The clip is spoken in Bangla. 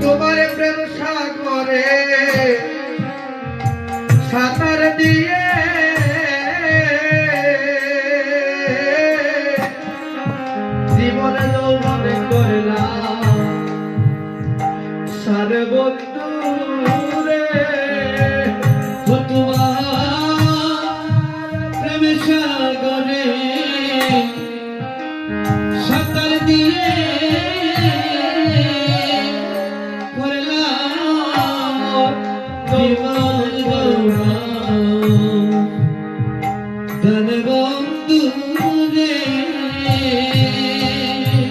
তোমার প্রেম সাগরে সাঁতার দিয়ে জীবন যৌবন করলাম সারে বন্ধু রে। তোমার প্রেম সাগরে সাঁতার দিয়ে